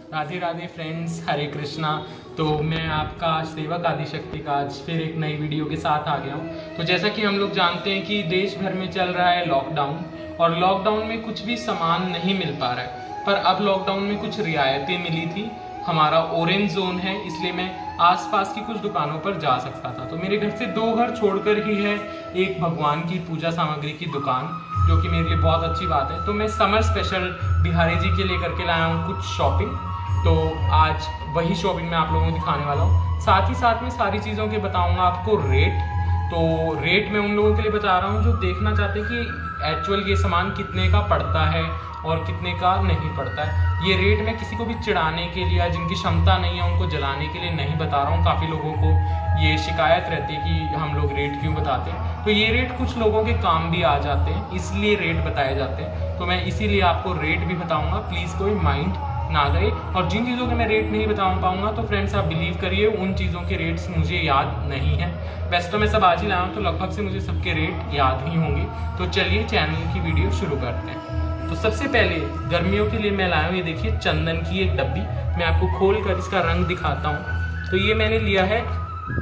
Radhe Radhe friends, हरे कृष्णा। तो मैं आपका सेवक आदिशक्ति का आज फिर एक नई वीडियो के साथ आ गया हूँ। तो जैसा कि हम लोग जानते हैं कि देश भर में चल रहा है लॉकडाउन, और लॉकडाउन में कुछ भी सामान नहीं मिल पा रहा है। पर अब लॉकडाउन में कुछ रियायतें मिली थी। हमारा ऑरेंज जोन है, इसलिए मैं आसपास की कुछ दुकानों पर जा सकता था। तो मेरे घर से 2 घर छोड़कर ही है एक भगवान की पूजा सामग्री की दुकान, जो कि मेरे लिए बहुत अच्छी बात है। तो मैं समर स्पेशल बिहारी जी के लिए करके लाया हूँ कुछ शॉपिंग। तो आज वही शॉपिंग मैं आप लोगों को दिखाने वाला हूँ। साथ ही साथ में सारी चीज़ों के बताऊँगा आपको रेट। तो रेट मैं उन लोगों के लिए बता रहा हूँ जो देखना चाहते हैं कि एक्चुअल ये सामान कितने का पड़ता है और कितने का नहीं पड़ता है। ये रेट मैं किसी को भी चिढ़ाने के लिए, जिनकी क्षमता नहीं है उनको जलाने के लिए नहीं बता रहा हूँ। काफ़ी लोगों को ये शिकायत रहती है कि हम लोग रेट क्यों बताते हैं। तो ये रेट कुछ लोगों के काम भी आ जाते हैं, इसलिए रेट बताए जाते हैं। तो मैं इसीलिए आपको रेट भी बताऊँगा, प्लीज़ कोई माइंड ना करे। और जिन चीज़ों के मैं रेट नहीं बता पाऊंगा तो फ्रेंड्स आप बिलीव करिए उन चीज़ों के रेट्स मुझे याद नहीं है। वैसे तो मैं सब आज ही लाया हूँ, तो लगभग से मुझे सबके रेट याद ही होंगे। तो चलिए चैनल की वीडियो शुरू करते हैं। तो सबसे पहले गर्मियों के लिए मैं लाया हूँ, ये देखिए चंदन की एक डब्बी। मैं आपको खोल कर इसका रंग दिखाता हूँ। तो ये मैंने लिया है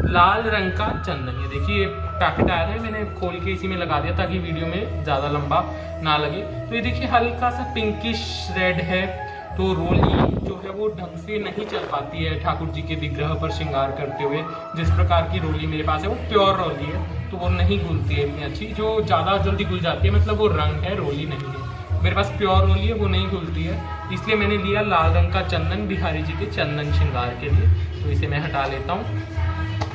लाल रंग का चंदन। ये देखिए पैकेट आया है, मैंने खोल के इसी में लगा दिया ताकि वीडियो में ज़्यादा लंबा ना लगे। तो ये देखिए हल्का सा पिंकिश रेड है। तो रोली जो है वो ढंग से नहीं चल पाती है ठाकुर जी के विग्रह पर श्रृंगार करते हुए। जिस प्रकार की रोली मेरे पास है वो प्योर रोली है, तो वो नहीं घुलती है इतनी अच्छी। जो ज़्यादा जल्दी घुल जाती है, मतलब वो रंग है, रोली नहीं है। मेरे पास प्योर रोली है, वो नहीं घुलती है। इसलिए मैंने लिया लाल रंग का चंदन बिहारी जी के चंदन श्रृंगार के लिए। तो इसे मैं हटा लेता हूँ।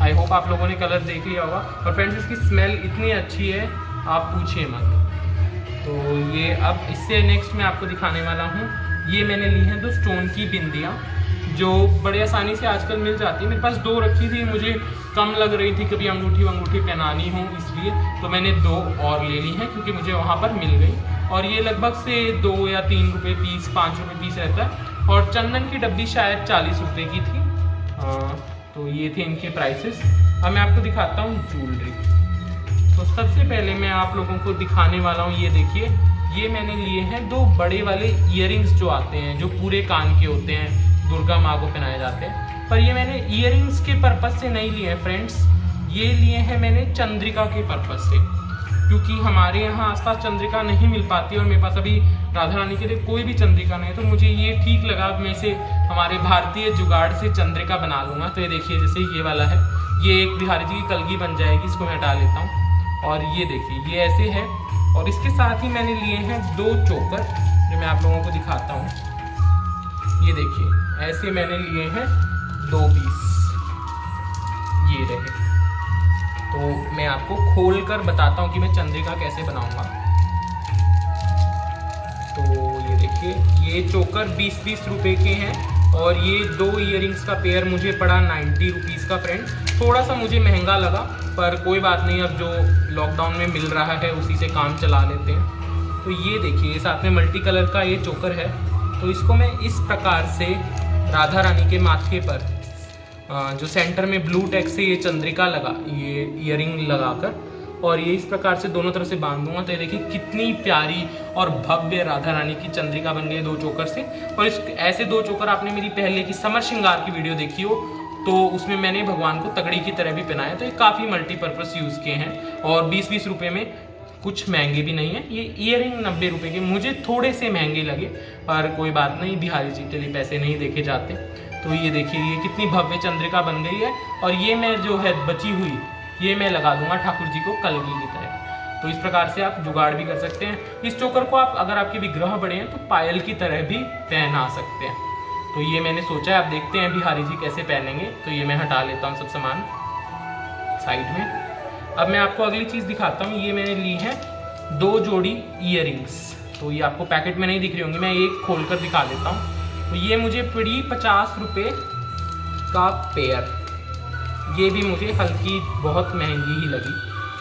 आई होप आप लोगों ने कलर देख लिया होगा। और फ्रेंड्स इसकी स्मेल इतनी अच्छी है आप पूछिए मत। तो ये अब इससे नेक्स्ट मैं आपको दिखाने वाला हूँ। ये मैंने ली हैं 2 स्टोन की बिंदियाँ, जो बड़े आसानी से आजकल मिल जाती है। मेरे पास 2 रखी थी, मुझे कम लग रही थी, कभी अंगूठी वंगूठी पहनानी हो इसलिए। तो मैंने 2 और ले ली हैं क्योंकि मुझे वहाँ पर मिल गई। और ये लगभग से 2 या 3 रुपये पीस, 5 रुपये पीस रहता है। और चंदन की डब्बी शायद 40 रुपये की थी। तो ये थे इनके प्राइसेस। अब मैं आपको दिखाता हूँ ज्वेलरी। तो सबसे पहले मैं आप लोगों को दिखाने वाला हूँ, ये देखिए, ये मैंने लिए हैं 2 बड़े वाले ईयरिंग्स जो आते हैं, जो पूरे कान के होते हैं, दुर्गा माँ को पहनाए जाते हैं। पर ये मैंने ईयरिंग्स के पर्पस से नहीं लिए हैं फ्रेंड्स, ये लिए हैं मैंने चंद्रिका के पर्पस से। क्योंकि हमारे यहाँ आसपास चंद्रिका नहीं मिल पाती और मेरे पास अभी राधा रानी के लिए कोई भी चंद्रिका नहीं है। तो मुझे ये ठीक लगा, मैं इसे हमारे भारतीय जुगाड़ से चंद्रिका बना लूँगा। तो ये देखिए जैसे ये वाला है, ये एक बिहारी जी की कलगी बन जाएगी। इसको मैं हटा लेता हूँ। और ये देखिए ये ऐसे है। और इसके साथ ही मैंने लिए हैं 2 चोकर, जो मैं आप लोगों को दिखाता हूँ। ये देखिए ऐसे मैंने लिए हैं 2 पीस, ये रहे। तो मैं आपको खोल कर बताता हूँ कि मैं चंद्रिका कैसे बनाऊंगा। तो ये देखिए ये चोकर 20-20 रुपये के हैं। और ये 2 ईयरिंग्स का पेयर मुझे पड़ा 90 रुपीज़ का फ्रेंड्स। थोड़ा सा मुझे महंगा लगा, पर कोई बात नहीं, अब जो लॉकडाउन में मिल रहा है उसी से काम चला लेते हैं। तो ये देखिए साथ में मल्टी कलर का ये चोकर है। तो इसको मैं इस प्रकार से राधा रानी के माथे पर जो सेंटर में ब्लू टैग से ये चंद्रिका लगा, ये ईयरिंग लगाकर, और ये इस प्रकार से दोनों तरफ से बांध दूंगा। तो ये देखिए कितनी प्यारी और भव्य राधा रानी की चंद्रिका बन गई 2 चोकर से। और इस ऐसे 2 चोकर आपने मेरी पहले की समर श्रृंगार की वीडियो देखी हो, तो उसमें मैंने भगवान को तगड़ी की तरह भी पहनाया। तो ये काफ़ी मल्टीपर्पज़ यूज़ किए हैं। और 20-20 रुपये में कुछ महंगे भी नहीं है। ये ईयरिंग 90 रुपये के मुझे थोड़े से महंगे लगे, पर कोई बात नहीं, बिहारी जी के लिए पैसे नहीं देखे जाते। तो ये देखिए ये कितनी भव्य चंद्रिका बन गई है। और ये मैं जो है बची हुई, ये मैं लगा दूंगा ठाकुर जी को कलगी की तरह। तो इस प्रकार से आप जुगाड़ भी कर सकते हैं। इस चोकर को आप, अगर आपके विग्रह बड़े हैं, तो पायल की तरह भी पहना सकते हैं। तो ये मैंने सोचा है, आप देखते हैं बिहारी जी कैसे पहनेंगे। तो ये मैं हटा लेता हूँ सब सामान साइड में। अब मैं आपको अगली चीज़ दिखाता हूँ। ये मैंने ली है 2 जोड़ी ईयरिंग्स। तो ये आपको पैकेट में नहीं दिख रही होंगी, मैं एक खोल कर दिखा देता हूँ। तो ये मुझे पड़ी 50 रुपये का पेयर। ये भी मुझे हल्की बहुत महंगी ही लगी।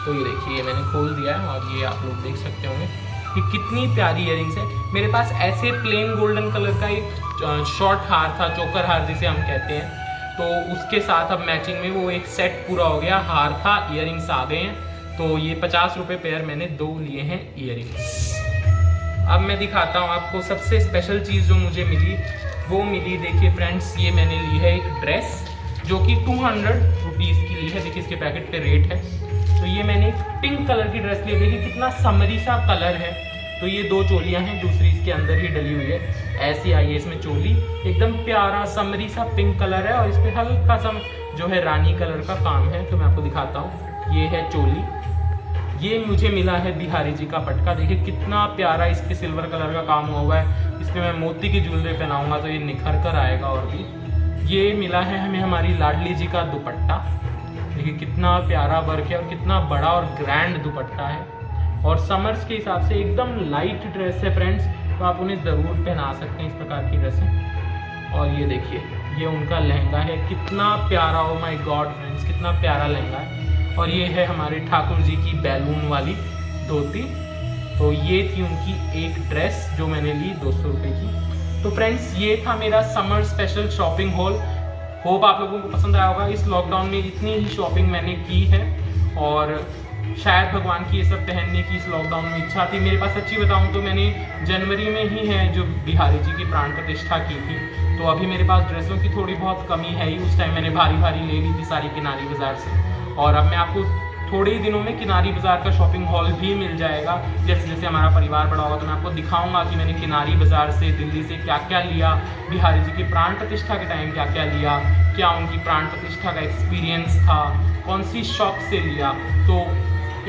तो ये देखिए ये मैंने खोल दिया है, और ये आप लोग देख सकते होंगे कि कितनी प्यारी ईयरिंग्स है। मेरे पास ऐसे प्लेन गोल्डन कलर का एक शॉर्ट हार था, चोकर हार जिसे हम कहते हैं। तो उसके साथ अब मैचिंग में वो एक सेट पूरा हो गया, हार था, ईयरिंग्स आ गए हैं। तो ये 50 रुपये पेयर मैंने 2 लिए हैं ईयरिंग्स। अब मैं दिखाता हूँ आपको सबसे स्पेशल चीज़ जो मुझे मिली, वो मिली, देखिए फ्रेंड्स, ये मैंने ली है एक ड्रेस जो कि 200 रुपीज़ की ली है। देखिए इसके पैकेट पे रेट है। तो ये मैंने एक पिंक कलर की ड्रेस ली, देखिए कितना समरी सा कलर है। तो ये 2 चोलियाँ हैं, दूसरी इसके अंदर ही डली हुई है। ऐसी आई है इसमें चोली, एकदम प्यारा समरी सा पिंक कलर है और इस पर हल्का सा जो है रानी कलर का काम है। तो मैं आपको दिखाता हूँ, ये है चोली। ये मुझे मिला है बिहारी जी का पटका, देखिए कितना प्यारा इस पे सिल्वर कलर का काम हुआ है। इस पर मैं मोती की ज्वेलरी पहनाऊंगा तो ये निखर कर आएगा। और भी ये मिला है हमें हमारी लाडली जी का दुपट्टा, देखिए कितना प्यारा वर्क है और कितना बड़ा और ग्रैंड दुपट्टा है। और समर्स के हिसाब से एकदम लाइट ड्रेस है फ्रेंड्स, तो आप उन्हें ज़रूर पहना सकते हैं इस प्रकार की ड्रेसें। और ये देखिए ये उनका लहंगा है, कितना प्यारा, ओ माय गॉड फ्रेंड्स, कितना प्यारा लहंगा है। और ये है हमारे ठाकुर जी की बैलून वाली धोती। तो ये थी उनकी एक ड्रेस जो मैंने ली 200 रुपये की। तो फ्रेंड्स ये था मेरा summer special shopping hall. Hope आप लोगों को पसंद आया होगा। इस लॉकडाउन में इतनी ही शॉपिंग मैंने की है और शायद भगवान की ये सब पहनने की इस लॉकडाउन में इच्छा थी। मेरे पास सच्ची बताऊं तो मैंने जनवरी में ही है जो बिहारी जी की प्राण प्रतिष्ठा की थी। तो अभी मेरे पास ड्रेसों की थोड़ी बहुत कमी है ही। उस टाइम मैंने भारी भारी ले ली थी सारी किनारी बाजार से। और अब मैं आपको थोड़े ही दिनों में किनारी बाजार का शॉपिंग हॉल भी मिल जाएगा। जैसे जैसे हमारा परिवार बड़ा होगा तो मैं आपको दिखाऊंगा कि मैंने किनारी बाजार से, दिल्ली से क्या क्या लिया, बिहारी जी की प्राण प्रतिष्ठा के टाइम क्या क्या लिया, क्या उनकी प्राण प्रतिष्ठा का एक्सपीरियंस था, कौन सी शॉप से लिया। तो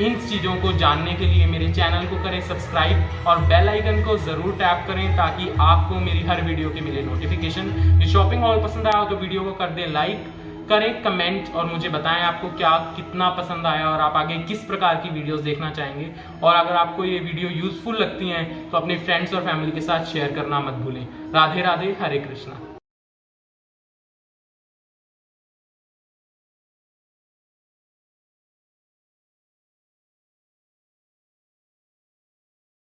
इन चीज़ों को जानने के लिए मेरे चैनल को करें सब्सक्राइब और बेल आइकन को ज़रूर टैप करें ताकि आपको मेरी हर वीडियो के मिले नोटिफिकेशन। ये शॉपिंग हॉल पसंद आया हो तो वीडियो को कर दें लाइक, करें कमेंट और मुझे बताएं आपको क्या कितना पसंद आया और आप आगे किस प्रकार की वीडियोस देखना चाहेंगे। और अगर आपको ये वीडियो यूजफुल लगती हैं तो अपने फ्रेंड्स और फैमिली के साथ शेयर करना मत भूलें। राधे राधे, हरे कृष्णा।